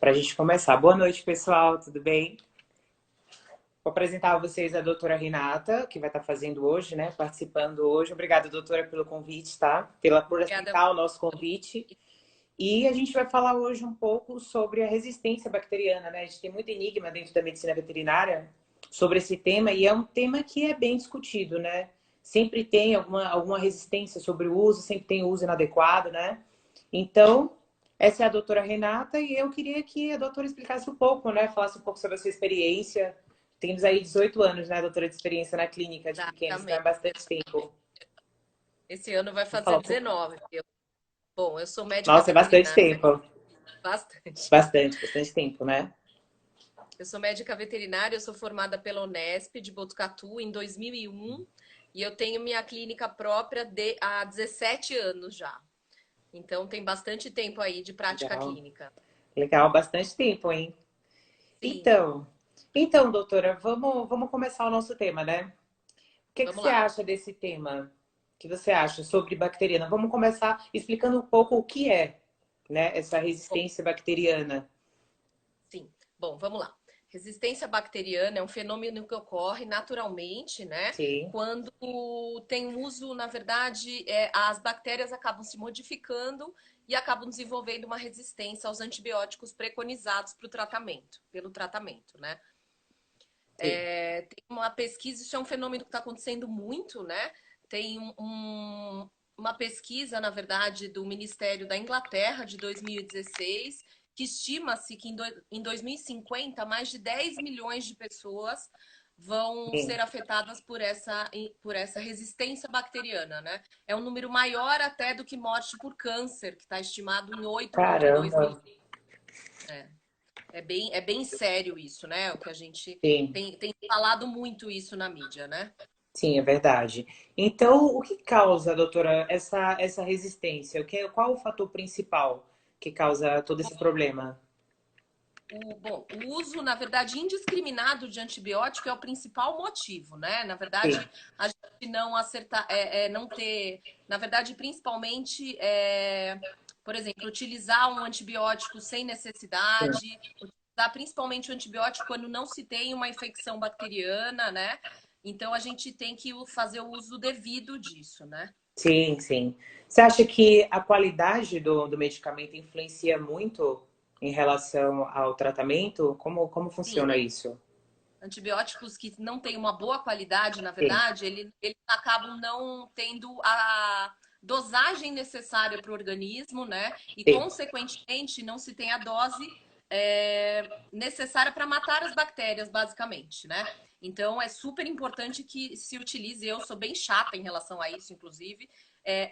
Para a gente começar. Boa noite, pessoal, tudo bem? Vou apresentar a vocês a doutora Renata, que vai estar fazendo hoje, né? Participando hoje. Obrigada, doutora, pelo convite, tá? Por Obrigada. aceitar o nosso convite. E a gente vai falar hoje um pouco sobre a resistência bacteriana, né? A gente tem muito enigma dentro da medicina veterinária sobre esse tema, e é um tema que é bem discutido, né? Sempre tem alguma resistência sobre o uso, sempre tem uso inadequado, né? Então, essa é a doutora Renata, e eu queria que a doutora explicasse um pouco, né? Falasse um pouco sobre a sua experiência. Temos aí 18 anos, né, doutora, de experiência na clínica de pequenos, então é Exatamente. bastante tempo. Esse ano vai Vou fazer falar um pouco. 19. Bom, eu sou médica Nossa, é bastante veterinária, tempo. bastante. Bastante tempo, né? Eu sou médica veterinária, eu sou formada pela Unesp de Botucatu em 2001 e eu tenho minha clínica própria há 17 anos já. Então tem bastante tempo aí de prática Legal. clínica. Legal, bastante tempo, hein? Sim, Então, então, doutora, vamos começar o nosso tema, né? O que vamos você lá. acha desse tema? O que você acha sobre bacteriana? Vamos começar explicando um pouco o que é, né, essa Bom, resistência bacteriana. sim. Bom, vamos lá. Resistência bacteriana é um fenômeno que ocorre naturalmente, né? Sim, Quando tem um uso, na verdade, as bactérias acabam se modificando e acabam desenvolvendo uma resistência aos antibióticos preconizados para o tratamento, pelo tratamento, né? sim. Tem uma pesquisa, isso é um fenômeno que está acontecendo muito, né? Tem uma pesquisa, na verdade, do Ministério da Inglaterra de 2016, que estima-se que em 2050 mais de 10 milhões de pessoas vão Sim. ser afetadas por essa resistência bacteriana, né? É um número maior até do que morte por câncer, que está estimado em 8,2 Caramba. milhões. É bem sério isso, né? O que a gente Sim, tem falado muito isso na mídia, né? sim, é verdade. Então, o que causa, doutora, essa resistência? Qual o fator principal que causa todo esse problema? O uso, na verdade, indiscriminado de antibiótico é o principal motivo, né? Na Sim, verdade, a gente não acertar, não ter, na verdade, principalmente, por exemplo, utilizar um antibiótico sem sim, necessidade, utilizar principalmente o antibiótico quando não se tem uma infecção bacteriana, né? Então a gente tem que fazer o uso devido disso, né? sim. Você acha que a qualidade do medicamento influencia muito em relação ao tratamento? Como Sim, funciona isso? antibióticos que não têm uma boa qualidade, na Sim, verdade, eles acabam não tendo a dosagem necessária para o organismo, né? E, sim, consequentemente, não se tem a dose necessária para matar as bactérias, basicamente, né? Então, é super importante que se utilize. Eu sou bem chata em relação a isso, inclusive,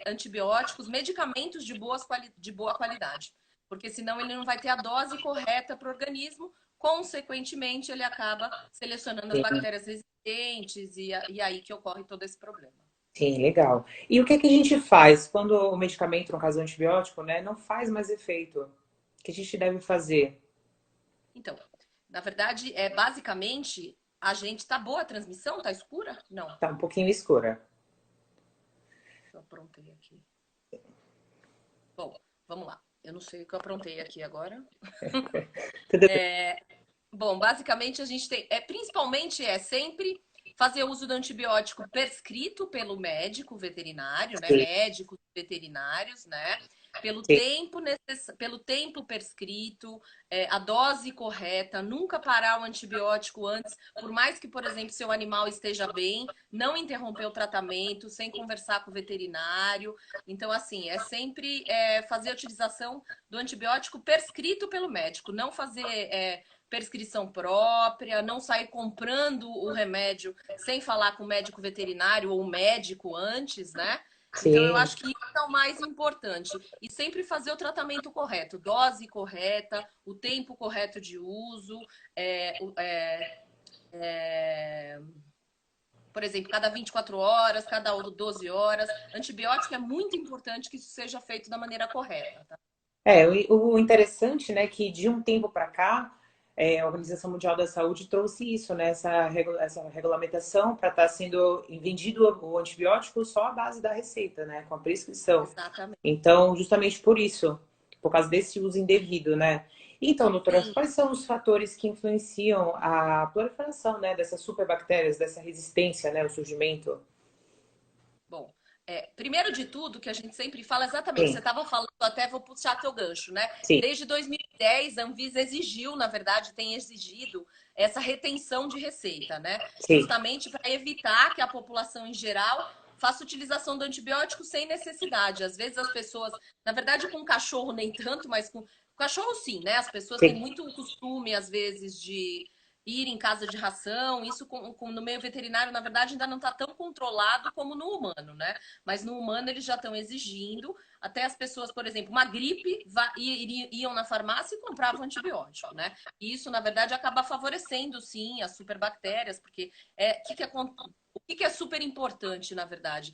antibióticos, medicamentos de boa qualidade. Porque senão ele não vai ter a dose correta para o organismo, consequentemente, ele acaba selecionando as sim, bactérias resistentes e aí que ocorre todo esse problema. sim, legal. E o que é que a gente faz quando o medicamento, no caso do antibiótico, né, não faz mais efeito? O que a gente deve fazer? Então, na verdade, basicamente, a gente tá boa a transmissão? Tá escura? Não. Tá um pouquinho escura. Eu aprontei aqui. Bom, vamos lá. Eu não sei o que eu aprontei aqui agora. Tudo bem. Bom, basicamente a gente tem, principalmente sempre fazer uso do antibiótico prescrito pelo médico veterinário, né? Sim, Médicos veterinários, né? sim, Pelo tempo prescrito, a dose correta, nunca parar o antibiótico antes, por mais que, por exemplo, seu animal esteja bem, não interromper o tratamento, sem conversar com o veterinário. Então, assim, é sempre fazer a utilização do antibiótico prescrito pelo médico, não fazer prescrição própria, não sair comprando o remédio sem falar com o médico veterinário ou o médico antes, né? Então, eu sim. acho que isso é o mais importante. E sempre fazer o tratamento correto, dose correta, o tempo correto de uso, é, é, é, por exemplo, cada 24 horas, cada 12 horas. Antibiótico é muito importante que isso seja feito da maneira correta, tá? É, o interessante, né, que de um tempo para cá, a Organização Mundial da Saúde trouxe isso, né, essa regulamentação para estar sendo vendido o antibiótico só à base da receita, né, com a prescrição. Exatamente. Então, justamente por isso. por causa desse uso indevido, né? Então, doutora, Sim. quais são os fatores que influenciam a proliferação, né, dessas superbactérias, dessa resistência, né, o surgimento? Bom, primeiro de tudo, que a gente sempre fala exatamente, você Sim, estava falando, até vou puxar teu gancho, né? sim, Desde 2010, a Anvisa exigiu, na verdade, tem exigido essa retenção de receita, né? sim. Justamente para evitar que a população em geral faça utilização do antibiótico sem necessidade. Às vezes as pessoas, na verdade, com cachorro nem tanto, mas com cachorro sim, né? As pessoas têm Sim. muito costume, às vezes, de ir em casa de ração. Isso no meio veterinário, na verdade, ainda não está tão controlado como no humano, né? Mas no humano eles já estão exigindo. Até as pessoas, por exemplo, uma gripe, iam na farmácia e compravam antibiótico, né? E isso, na verdade, acaba favorecendo, sim, as superbactérias, porque o que é super importante, na verdade?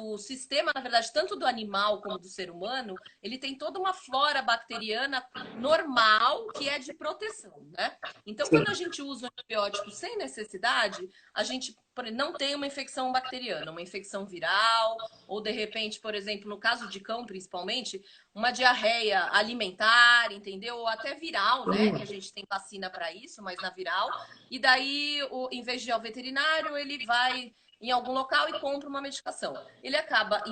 O sistema, na verdade, tanto do animal como do ser humano, ele tem toda uma flora bacteriana normal que é de proteção, né? Então, Sim. quando a gente usa o antibiótico sem necessidade, a gente não tem uma infecção bacteriana, uma infecção viral, ou de repente, por exemplo, no caso de cão principalmente, uma diarreia alimentar, entendeu? Ou até viral, né? Que a gente tem vacina para isso, mas na viral. E daí, em vez de ir ao veterinário, ele vai em algum local e compra uma medicação. Ele acaba,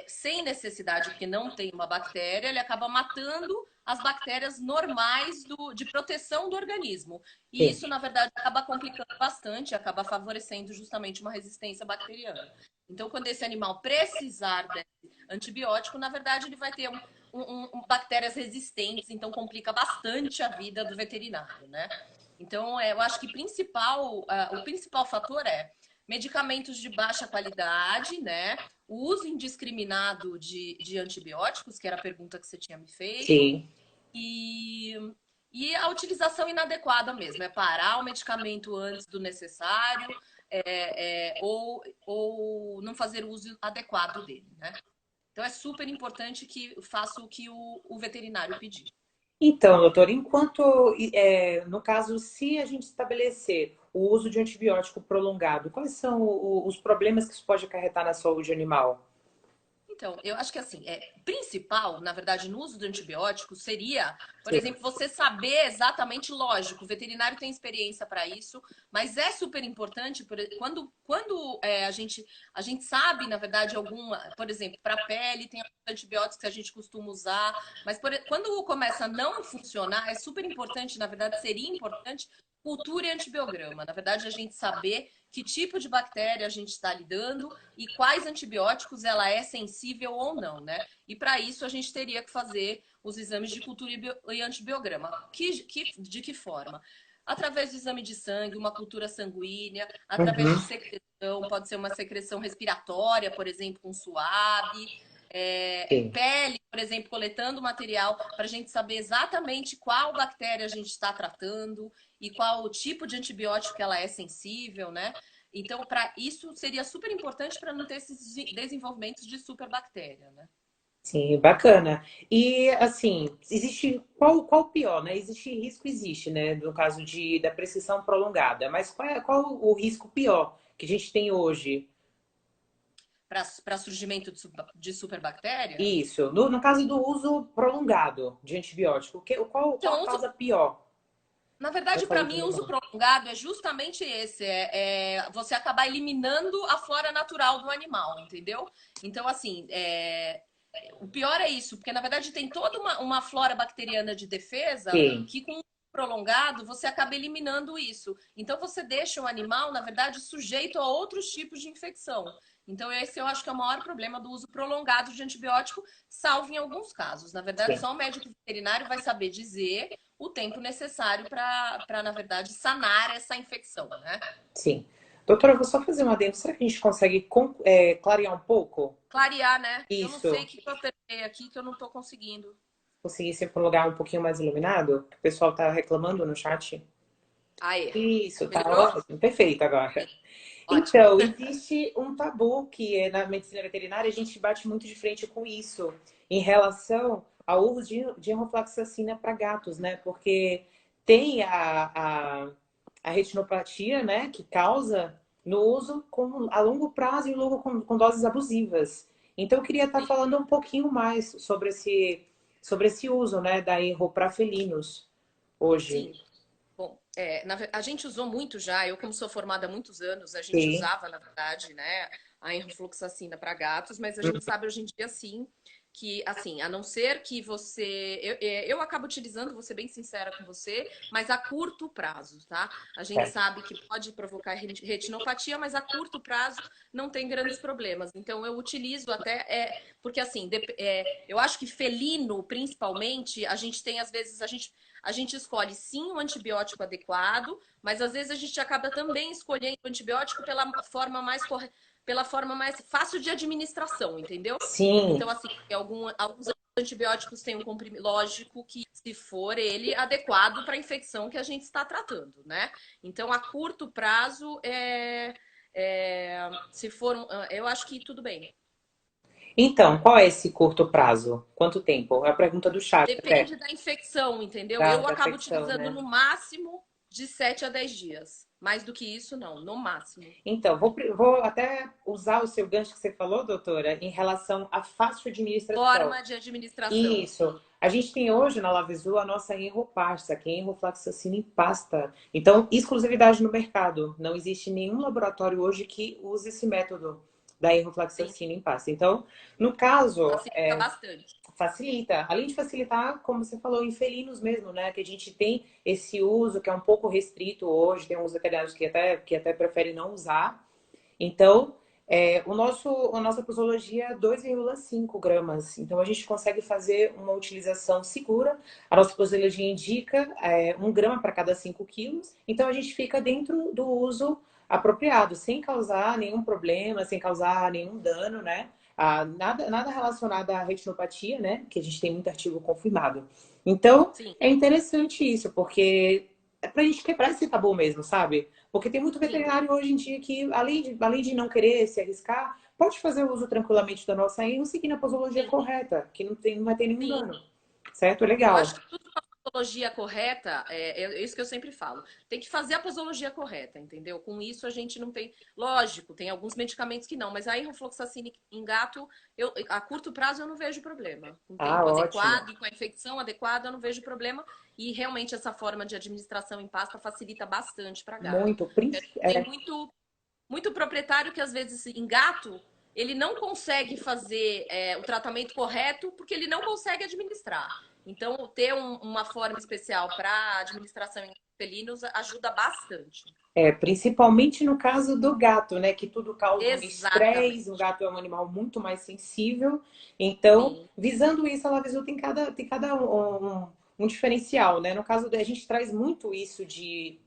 sem necessidade, porque não tem uma bactéria, ele acaba matando as bactérias normais de proteção do organismo. E Sim. isso, na verdade, acaba complicando bastante, acaba favorecendo justamente uma resistência bacteriana. Então, quando esse animal precisar desse antibiótico, na verdade, ele vai ter bactérias resistentes, então complica bastante a vida do veterinário, né? Então, eu acho que o principal fator é medicamentos de baixa qualidade, né? O uso indiscriminado de antibióticos, que era a pergunta que você tinha me feito, Sim. e, e a utilização inadequada mesmo, é parar o medicamento antes do necessário, ou não fazer o uso adequado dele, né? Então é super importante que faça o que o veterinário pedir. Então, doutor, no caso, se a gente estabelecer o uso de antibiótico prolongado, quais são os problemas que isso pode acarretar na saúde animal? Então, eu acho que assim, principal, na verdade, no uso do antibiótico seria, por Sim, exemplo, você saber exatamente, lógico, o veterinário tem experiência para isso, mas é super importante quando a gente sabe, na verdade, por exemplo, para pele tem antibióticos que a gente costuma usar, mas quando começa a não funcionar, é super importante, na verdade, seria importante cultura e antibiograma. Na verdade, a gente saber que tipo de bactéria a gente está lidando e quais antibióticos ela é sensível ou não, né? E para isso a gente teria que fazer os exames de cultura e antibiograma. De que forma? Através do exame de sangue, uma cultura sanguínea, através de uhum, secreção, pode ser uma secreção respiratória, por exemplo, com suave, sim, pele, por exemplo, coletando material para a gente saber exatamente qual bactéria a gente está tratando e qual o tipo de antibiótico que ela é sensível, né? Então, para isso seria super importante para não ter esses desenvolvimentos de superbactéria, né? sim, bacana. E assim, existe qual o pior, né? Existe risco, existe, né? No caso da prescrição prolongada, mas qual o risco pior que a gente tem hoje? Para surgimento de superbactéria. Isso, no caso do uso prolongado de antibiótico, qual a Então, causa pior na para a verdade, para saúde mim, o uso animal? prolongado é justamente esse: você acabar eliminando a flora natural do animal, entendeu? Então, assim, o pior é isso, porque na verdade tem toda uma flora bacteriana de defesa Sim, que com o prolongado você acaba eliminando isso. Então você deixa o animal, na verdade, sujeito a outros tipos de infecção. Então esse eu acho que é o maior problema do uso prolongado de antibiótico, salvo em alguns casos. Na verdade, sim, só o médico veterinário vai saber dizer o tempo necessário para, na verdade, sanar essa infecção, né? sim. Doutora, eu vou só fazer uma adendo. Será que a gente consegue clarear um pouco? Clarear, né? Eu não sei o Isso. que eu apertei aqui que eu não estou conseguindo. Conseguir ser para um lugar um pouquinho mais iluminado? O pessoal tá reclamando no chat. Aê, Isso, tá melhorou? ótimo, perfeito agora. Ótimo. Então, existe um tabu que na medicina veterinária a gente bate muito de frente com isso, em relação ao uso de enrofloxacina para gatos, né? Porque tem a retinopatia, né, que causa no uso a longo prazo e logo com doses abusivas. Então, eu queria estar falando um pouquinho mais sobre sobre esse uso, né, da erro para felinos hoje. Sim. Bom, a gente usou muito já, eu como sou formada há muitos anos, a gente Sim. usava, na verdade, né, a enrofloxacina para gatos, mas a gente sabe hoje em dia, sim, que, assim, a não ser que você... Eu acabo utilizando, vou ser bem sincera com você, mas a curto prazo, tá? A gente É. sabe que pode provocar retinopatia, mas a curto prazo não tem grandes problemas. Então, eu utilizo até... porque, assim, eu acho que felino, principalmente, a gente tem, às vezes, a gente escolhe sim o antibiótico adequado, mas às vezes a gente acaba também escolhendo o antibiótico pela forma mais fácil de administração, entendeu? Sim. Então, assim, alguns antibióticos têm um comprimido, lógico que se for ele adequado para a infecção que a gente está tratando, né? Então, a curto prazo, se for, eu acho que tudo bem. Então, qual é esse curto prazo? Quanto tempo? É a pergunta do chat até, Depende da infecção, entendeu? da, Eu da acabo infecção, utilizando né? no máximo de 7 a 10 dias. Mais do que isso, não, no máximo. Então, vou até usar o seu gancho que você falou, doutora, em relação à fácil administração. Forma de administração, Isso. sim. A gente tem hoje na Lavisu a nossa Enropasta, que é enrofloxacina em pasta. Então, exclusividade no mercado. Não existe nenhum laboratório hoje que use esse método da Sim, enrofloxacina em pasta. Então, no caso, facilita bastante. facilita. Além de facilitar, como você falou, em felinos mesmo, né? Que a gente tem esse uso que é um pouco restrito hoje. Tem uns veterinários que até preferem não usar. Então, a nossa posologia é 2,5 gramas. Então, a gente consegue fazer uma utilização segura. A nossa posologia indica 1 grama para cada 5 quilos. Então, a gente fica dentro do uso apropriado, sem causar nenhum problema, sem causar nenhum dano, né? Nada relacionado à retinopatia, né? Que a gente tem muito artigo confirmado. Então, Sim, é interessante isso, porque é pra gente quebrar esse tabu mesmo, sabe? Porque tem muito sim, veterinário hoje em dia que, além de não querer se arriscar, pode fazer o uso tranquilamente da nossa INO seguindo a posologia sim, correta, que não vai ter nenhum sim. dano. Certo? É Eu legal. acho que tudo com a posologia correta, é isso que eu sempre falo. Tem que fazer a posologia correta, entendeu? Com isso a gente não tem. Lógico, tem alguns medicamentos que não, mas a enrofloxacina em gato, a curto prazo eu não vejo problema. Com o Ah, tempo ótimo. adequado e com a infecção adequada, eu não vejo problema. E realmente essa forma de administração em pasta facilita bastante para gato. Muito. Tem muito proprietário que às vezes em gato ele não consegue fazer o tratamento correto porque ele não consegue administrar. Então, ter uma forma especial para administração em felinos ajuda bastante. Principalmente no caso do gato, né? Que tudo causa um estresse, o Exatamente. gato é um animal muito mais sensível. Então, Sim, visando isso, a Lavisu tem cada um diferencial, né? No caso, a gente traz muito isso de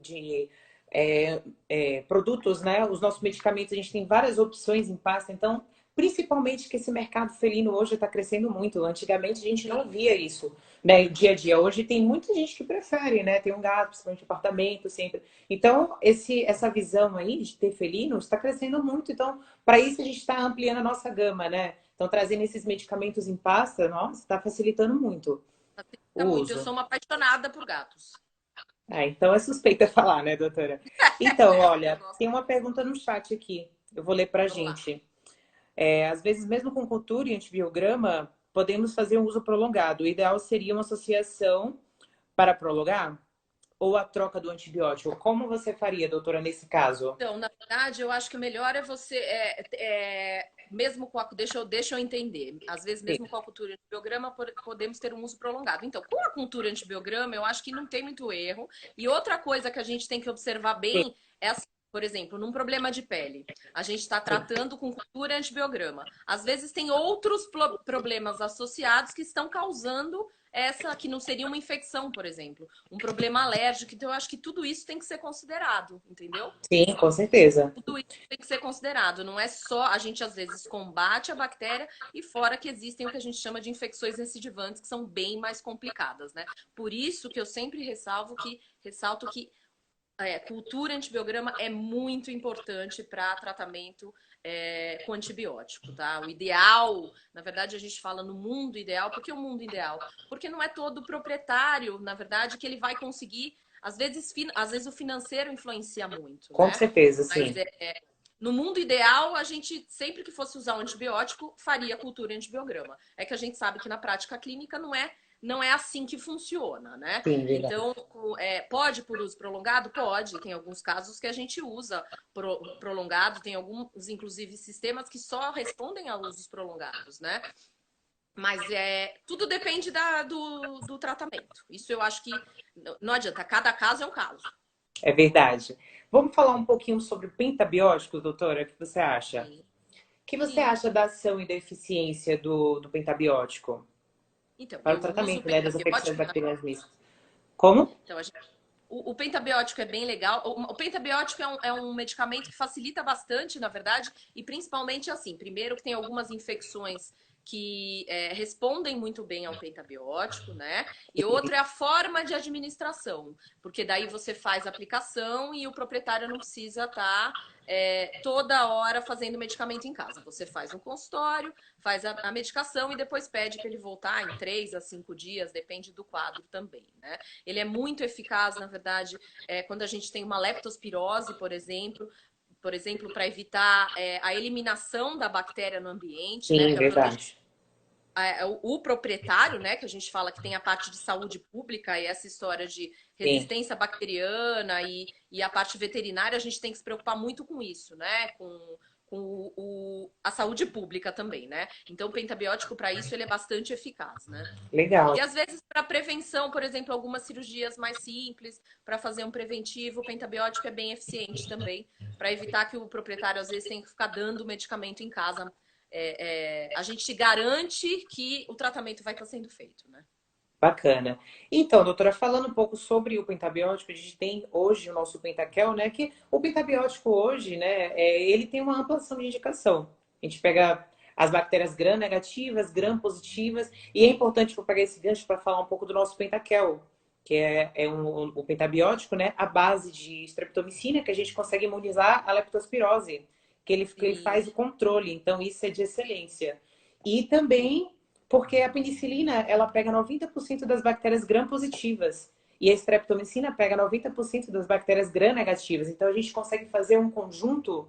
produtos, né? Os nossos medicamentos, a gente tem várias opções em pasta, então, principalmente que esse mercado felino hoje está crescendo muito. Antigamente a gente não sim, via isso, né? Dia a dia. Hoje tem muita gente que prefere, né? Ter um gato, principalmente um apartamento, sempre. Então, essa visão aí de ter felinos está crescendo muito. Então, para isso a gente está ampliando a nossa gama, né? Então, trazendo esses medicamentos em pasta, nossa, está facilitando muito o facilita muito. Eu uso. sou uma apaixonada por gatos. Então é suspeita falar, né, doutora? Então, Eu olha, gosto. tem uma pergunta no chat aqui. Eu vou ler para a Vamos lá. gente. Às vezes, mesmo com cultura e antibiograma, podemos fazer um uso prolongado. O ideal seria uma associação para prolongar ou a troca do antibiótico. Como você faria, doutora, nesse caso? Então, na verdade, eu acho que o melhor é você, mesmo com a, deixa eu entender, às vezes Sim, mesmo com a cultura antibiograma podemos ter um uso prolongado. Então, com a cultura antibiograma, eu acho que não tem muito erro. E outra coisa que a gente tem que observar sim, bem é assim, por exemplo, num problema de pele, a gente está sim. tratando com cultura antibiograma. Às vezes tem outros problemas associados que estão causando essa que não seria uma infecção, por exemplo, um problema alérgico. Então, eu acho que tudo isso tem que ser considerado, entendeu? Sim, com certeza. Tudo isso tem que ser considerado. Não é só a gente, às vezes, combate a bactéria e fora que existem o que a gente chama de infecções recidivantes, que são bem mais complicadas, né? Por isso que eu sempre ressalto que cultura antibiograma é muito importante para tratamento com antibiótico, tá? O ideal, na verdade, a gente fala no mundo ideal. Por que o mundo ideal? Porque não é todo proprietário, na verdade, que ele vai conseguir. Às vezes o financeiro influencia muito, Com né? certeza, Mas sim. No mundo ideal, a gente, sempre que fosse usar um antibiótico, faria cultura em antibiograma. É que a gente sabe que na prática clínica não é assim que funciona, né? Sim, verdade. Então, pode por uso prolongado? Pode. Tem alguns casos que a gente usa prolongado, tem alguns, inclusive, sistemas que só respondem a usos prolongados, né? Mas tudo depende do tratamento. Isso eu acho que não adianta, cada caso é um caso. É verdade. Vamos falar um pouquinho sobre pentabióticos, doutora? O que você acha? Sim. O que você Sim. acha da ação e da eficiência do pentabiótico Então, para o eu uso tratamento, né, das infecções pentabiótico, né? bacterianas mistas? Como? Então, o pentabiótico é bem legal. O pentabiótico é um medicamento que facilita bastante, na verdade, e principalmente assim, primeiro que tem algumas infecções que respondem muito bem ao pentabiótico, né? E outra é a forma de administração, porque daí você faz a aplicação e o proprietário não precisa estar toda hora fazendo medicamento em casa. Você faz no consultório, faz a medicação e depois pede para ele voltar em 3 a 5 dias, depende do quadro também, né? Ele é muito eficaz, na verdade, quando a gente tem uma leptospirose, por exemplo, para evitar a eliminação da bactéria no ambiente, né? Sim, Para proteger verdade. o proprietário, né? Que a gente fala que tem a parte de saúde pública e essa história de Sim. resistência bacteriana e a parte veterinária, a gente tem que se preocupar muito com isso, né? Com a saúde pública também, né? Então, o pentabiótico, para isso, ele é bastante eficaz, né? Legal. E às vezes, para prevenção, por exemplo, algumas cirurgias mais simples, para fazer um preventivo, o pentabiótico é bem eficiente também, para evitar que o proprietário às vezes tenha que ficar dando medicamento em casa. A gente garante que o tratamento vai estar sendo feito, né? Bacana. Então, doutora, falando um pouco sobre o pentabiótico, a gente tem hoje o nosso Pentaquel, né? Que o pentabiótico hoje, né, ele tem uma ampla ação de indicação. A gente pega as bactérias gram-negativas, gram-positivas, e é importante eu pegar esse gancho para falar um pouco do nosso Pentaquel, que o pentabiótico, né, à base de streptomicina, que a gente consegue imunizar a leptospirose, que ele faz Sim, o controle. Então, isso é de excelência. E também porque a penicilina, ela pega 90% das bactérias gram-positivas. E a streptomicina pega 90% das bactérias gram-negativas. Então, a gente consegue fazer um conjunto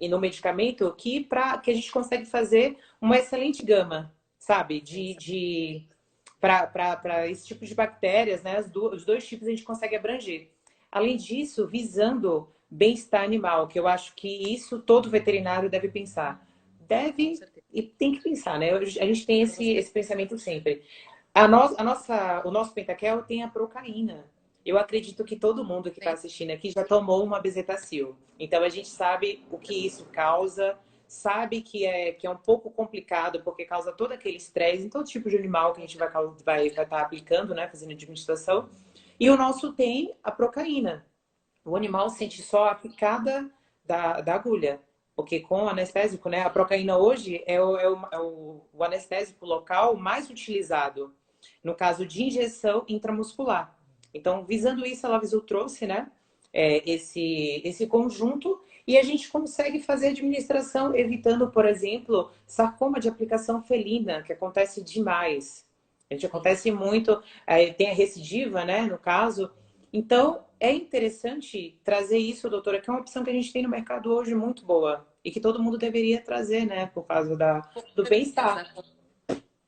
e no medicamento que a gente consegue fazer uma excelente gama, sabe? Para esse tipo de bactérias, né? Os dois tipos a gente consegue abranger. Além disso, visando bem-estar animal, que eu acho que isso todo veterinário deve pensar. com Deve certeza. e tem que pensar, né? A gente tem Com esse certeza. pensamento sempre. O nosso Pentaquel tem a procaína. Eu acredito que todo mundo que está Tem. assistindo aqui já tomou uma bezetacil. Então a gente sabe o que isso causa, sabe que é um pouco complicado, porque causa todo aquele estresse em todo tipo de animal que a gente vai estar aplicando, né? Fazendo administração. E o nosso tem a procaína. O animal Sim, sente só a picada da agulha. Porque com o anestésico, né? A procaína hoje é o anestésico local mais utilizado no caso de injeção intramuscular. Então, visando isso, a Lavisul trouxe, né? Esse conjunto e a gente consegue fazer administração evitando, por exemplo, sarcoma de aplicação felina, que acontece demais. A gente sim. acontece muito, tem a recidiva, né, no caso. Então, é interessante trazer isso, doutora, que é uma opção que a gente tem no mercado hoje muito boa e que todo mundo deveria trazer, né, por causa Com do certeza. bem-estar.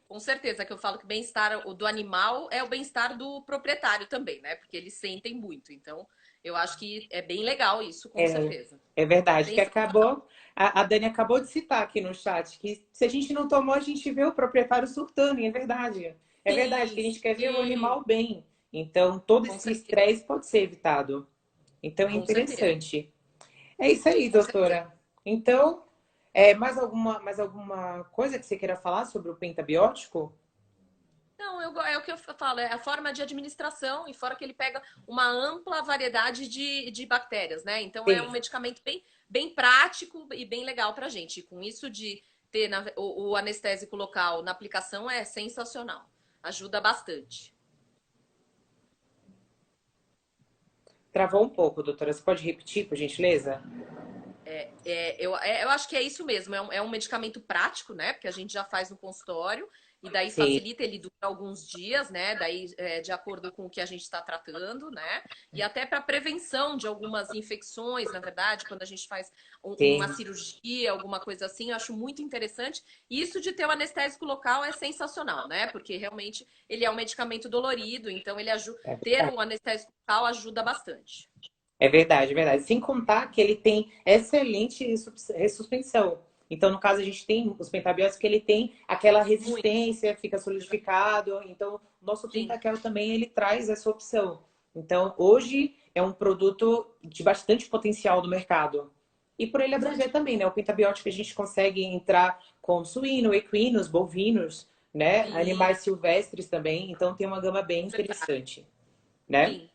Com certeza, que eu falo que o bem-estar do animal é o bem-estar do proprietário também, né? Porque eles sentem muito. Então, eu acho que é bem legal isso, com É, certeza. é verdade, que Sensacional. acabou. A Dani acabou de citar aqui no chat que se a gente não tomou, a gente vê o proprietário surtando, e é verdade. É verdade, que Sim, a gente quer ver o sim, animal bem. Então, todo com esse certeza, estresse pode ser evitado. Então, é com certeza, interessante. É isso aí, com certeza. doutora. Então, mais alguma coisa que você queira falar sobre o pentabiótico? Não, é o que eu falo, é a forma de administração, e fora que ele pega uma ampla variedade de bactérias, né? Então é um Sim. medicamento bem prático e bem legal pra gente. E com isso de ter o anestésico local na aplicação é sensacional. Ajuda bastante. Travou um pouco, doutora. Você pode repetir, por gentileza? Eu acho que é isso mesmo. É um medicamento prático, né? Porque a gente já faz no consultório. e daí Sim, facilita, ele dura alguns dias, né? Daí, de acordo com o que a gente está tratando, né? E até para prevenção de algumas infecções, na verdade, quando a gente faz uma sim, cirurgia, alguma coisa assim, eu acho muito interessante. E isso de ter o anestésico local é sensacional, né? Porque realmente ele é um medicamento dolorido, então ele ajuda, é ter verdade. o anestésico local ajuda bastante. É verdade, é verdade. Sem contar que ele tem excelente suspensão. Então, no caso, a gente tem os pentabióticos que ele tem aquela Muito, resistência, fica solidificado. Então, o nosso sim. Pentakel também ele traz essa opção. Então, hoje é um produto de bastante potencial no mercado. E por ele abranger também, né? O pentabiótico a gente consegue entrar com suíno, equinos, bovinos, né? Sim, Animais silvestres também. Então, tem uma gama bem verdade. interessante, né? Sim,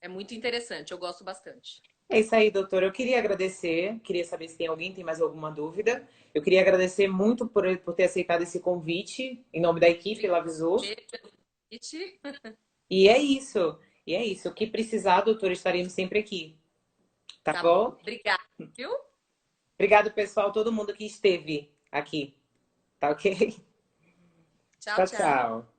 é muito interessante, eu gosto bastante. É isso aí, doutor. Eu queria agradecer, queria saber se tem alguém tem mais alguma dúvida. Eu queria agradecer muito por ter aceitado esse convite em nome da equipe Obrigada Lavisul. pelo convite. E é isso. E é isso. O que precisar, doutor, estaremos sempre aqui. Tá Tá bom, bom? obrigada, viu? Obrigado, pessoal, todo mundo que esteve aqui. Tá ok? Tchau, Tchau, tchau. tchau.